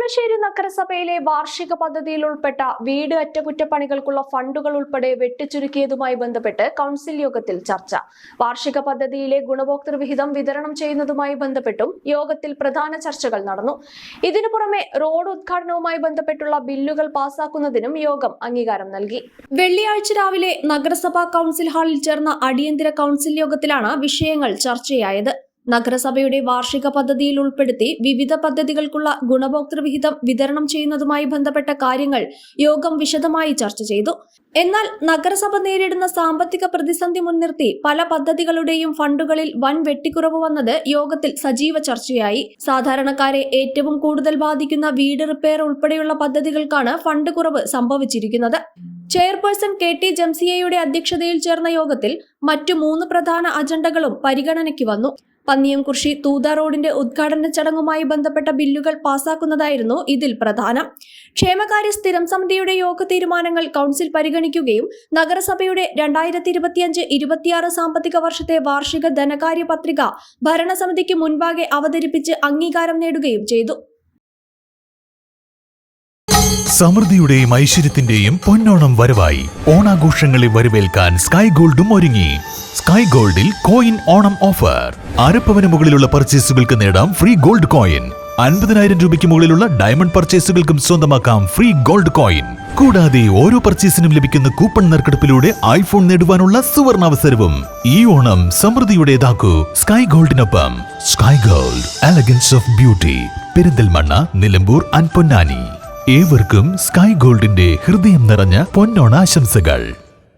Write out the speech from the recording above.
ചെർപ്പുളശ്ശേരി നഗരസഭയിലെ വാർഷിക പദ്ധതിയിൽ ഉൾപ്പെട്ട വീട് അറ്റകുറ്റപ്പണികൾക്കുള്ള ഫണ്ടുകൾ ഉൾപ്പെടെ വെട്ടിച്ചുരുക്കിയതുമായി ബന്ധപ്പെട്ട് കൗൺസിൽ യോഗത്തിൽ ചർച്ച. വാർഷിക പദ്ധതിയിലെ ഗുണഭോക്തൃ വിഹിതം വിതരണം ചെയ്യുന്നതുമായി ബന്ധപ്പെട്ടും യോഗത്തിൽ പ്രധാന ചർച്ചകൾ നടന്നു. ഇതിനു പുറമെ റോഡ് ഉദ്ഘാടനവുമായി ബന്ധപ്പെട്ടുള്ള ബില്ലുകൾ പാസാക്കുന്നതിനും യോഗം അംഗീകാരം നൽകി. വെള്ളിയാഴ്ച രാവിലെ നഗരസഭാ കൗൺസിൽ ഹാളിൽ ചേർന്ന അടിയന്തര കൗൺസിൽ യോഗത്തിലാണ് വിഷയങ്ങൾ ചർച്ചയായത്. നഗരസഭയുടെ വാർഷിക പദ്ധതിയിൽ ഉൾപ്പെടുത്തി വിവിധ പദ്ധതികൾക്കുള്ള ഗുണഭോക്തൃ വിഹിതം വിതരണം ചെയ്യുന്നതുമായി ബന്ധപ്പെട്ട കാര്യങ്ങൾ യോഗം വിശദമായി ചർച്ച ചെയ്തു. എന്നാൽ നഗരസഭ നേരിടുന്ന സാമ്പത്തിക പ്രതിസന്ധി മുൻനിർത്തി പല പദ്ധതികളുടെയും ഫണ്ടുകളിൽ വൻ വെട്ടിക്കുറവ് വന്നത് യോഗത്തിൽ സജീവ ചർച്ചയായി. സാധാരണക്കാരെ ഏറ്റവും കൂടുതൽ ബാധിക്കുന്ന വീട് റിപ്പയർ ഉൾപ്പെടെയുള്ള പദ്ധതികൾക്കാണ് ഫണ്ട് കുറവ് സംഭവിച്ചിരിക്കുന്നത്. ചെയർപേഴ്സൺ KT ജംസിയയുടെ അധ്യക്ഷതയിൽ ചേർന്ന യോഗത്തിൽ മറ്റു 3 പ്രധാന അജണ്ടകളും പരിഗണനയ്ക്ക് വന്നു. പന്നിയംകുറിശി തൂത റോഡിന്റെ ഉദ്ഘാടന ചടങ്ങുമായി ബന്ധപ്പെട്ട ബില്ലുകൾ പാസാക്കുന്നതായിരുന്നു ഇതിൽ പ്രധാനം. ക്ഷേമകാര്യ സ്ഥിരം സമിതിയുടെ യോഗ തീരുമാനങ്ങൾ കൗൺസിൽ പരിഗണിക്കുകയും നഗരസഭയുടെ 2025-26 സാമ്പത്തിക വർഷത്തെ വാർഷിക ധനകാര്യ പത്രിക ഭരണസമിതിക്ക് മുൻപാകെ അവതരിപ്പിച്ച് അംഗീകാരം നേടുകയും ചെയ്തു. സമൃദ്ധിയുടെയും ഐശ്വര്യത്തിന്റെയും പൊന്നോണം വരവായി. ഓണാഘോഷങ്ങളെ വരവേൽക്കാൻ സ്കൈ ഗോൾഡും ഒരുങ്ങി. സ്കൈ ഗോൾഡിൽ കോയിൻ ഓണം ഓഫർ. അരപ്പവന് മുകളിലുള്ള പർച്ചേസുകൾക്ക് നേടാം ഫ്രീ ഗോൾഡ് കോയിൻ. 50,000 രൂപയ്ക്ക് മുകളിലുള്ള ഡയമണ്ട് പർച്ചേസുകൾക്കും സ്വന്തമാക്കാം ഫ്രീ ഗോൾഡ് കോയിൻ. കൂടാതെ ഓരോ പർച്ചേസിനും ലഭിക്കുന്ന കൂപ്പൺ നറുക്കെടുപ്പിലൂടെ ഐഫോൺ നേടുവാനുള്ള സുവർണാവസരവും. ഈ ഓണം സമൃദ്ധിയുടേതാക്കൂ സ്കൈ ഗോൾഡിനൊപ്പം. Sky gold, elegance of beauty. Perinthalmanna, Nilambur and Ponnani. ഏവർക്കും സ്കൈ ഗോൾഡിന്റെ ഹൃദയം നിറഞ്ഞ പൊന്നോണാശംസകൾ.